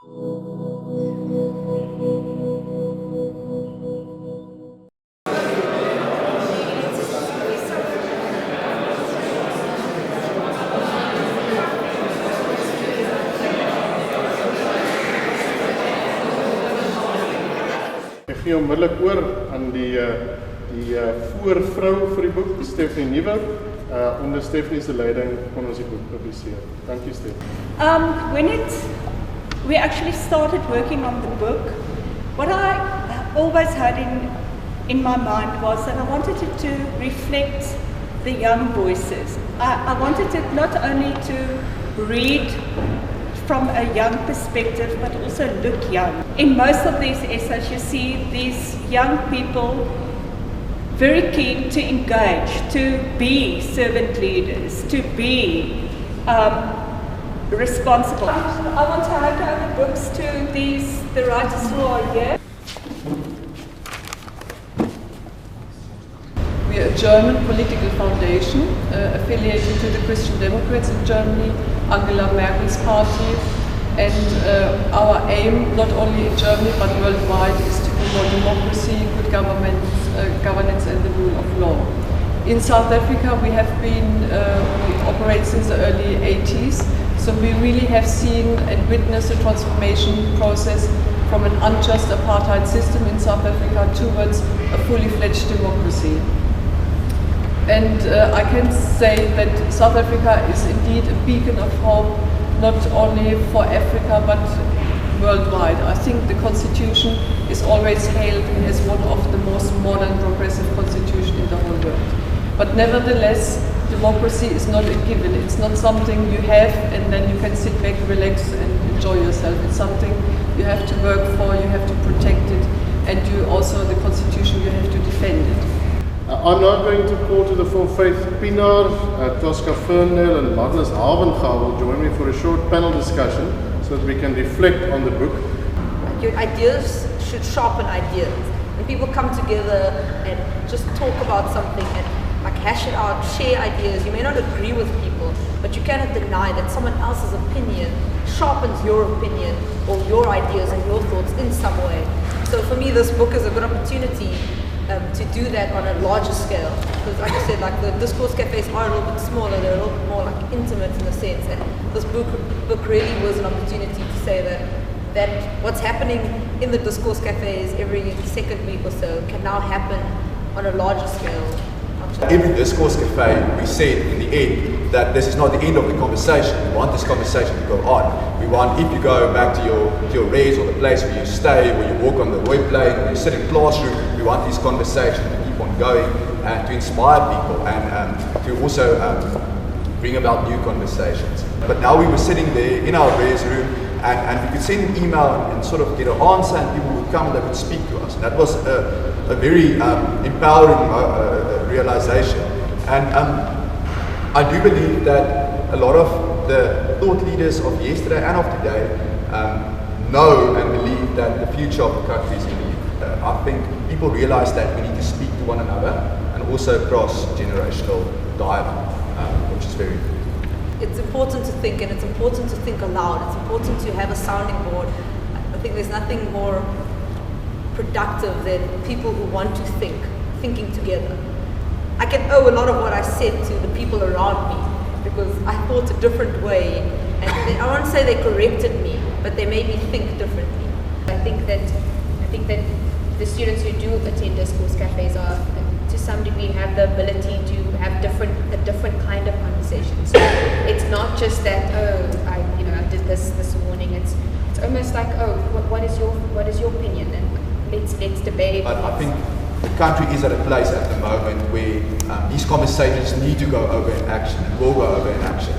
Ek gee onmiddellik oor aan die voorvrou vir die boek, Stephanie Nieuwoudt. Onder Stephanie se leiding kon ons die boek publiseer. Dankie Stephanie. When we actually started working on the book, what I always had in my mind was that I wanted it to reflect the young voices. I wanted it not only to read from a young perspective, but also look young. In most of these essays, you see these young people very keen to engage, to be servant leaders, to be responsible. I want to hand over books to the writers who are here. We are a German political foundation affiliated to the Christian Democrats in Germany, Angela Merkel's party, and our aim, not only in Germany but worldwide, is to promote democracy, good governance and the rule of law. In South Africa we operate since the early 80s, so we really have seen and witnessed a transformation process from an unjust apartheid system in South Africa towards a fully fledged democracy. And I can say that South Africa is indeed a beacon of hope, not only for Africa but worldwide. I think the Constitution is always hailed as one of the most modern progressive constitutions in the whole world. But nevertheless, democracy is not a given. It's not something you have and then you can sit back, relax and enjoy yourself. It's something you have to work for, you have to protect it, and the Constitution, you have to defend it. I'm now going to call to the full faith Pienaar, Tosca, Ferndale and Marnus Havenga will join me for a short panel discussion so that we can reflect on the book. Your ideas should sharpen ideas. When people come together and just talk about something and hash it out, share ideas, you may not agree with people, but you cannot deny that someone else's opinion sharpens your opinion or your ideas and your thoughts in some way. So for me, this book is a good opportunity to do that on a larger scale, because like I said, the discourse cafes are a little bit smaller, they're a little bit more intimate in a sense, and this book really was an opportunity to say that what's happening in the discourse cafes every second week or so can now happen on a larger scale. Every discourse cafe, we said in the end that this is not the end of the conversation. We want this conversation to go on. We want, if you go back to your res or the place where you stay, where you walk on the Rooi plane, or you sit in classroom, we want these conversations to keep on going and to inspire people and to also bring about new conversations. But now we were sitting there in our res room and we could send an email and sort of get an answer, and people would come and they would speak to us. And that was a very empowering realization. And I do believe that a lot of the thought leaders of yesterday and of today know and believe that the future of the country is in the youth. I think people realize that we need to speak to one another and also cross-generational dialogue, which is very important. It's important to think, and it's important to think aloud. It's important to have a sounding board. I think there's nothing more productive than people who want to think, thinking together. I can owe a lot of what I said to the people around me because I thought a different way, and I won't say they corrected me, but they made me think differently. I think that the students who do attend discourse cafes are, to some degree, have the ability to have a different kind of conversation. So it's not just that I did this morning. It's almost like what is your opinion, and let's debate. I think the country is at a place at the moment where these conversations need to go over in action and will go over in action.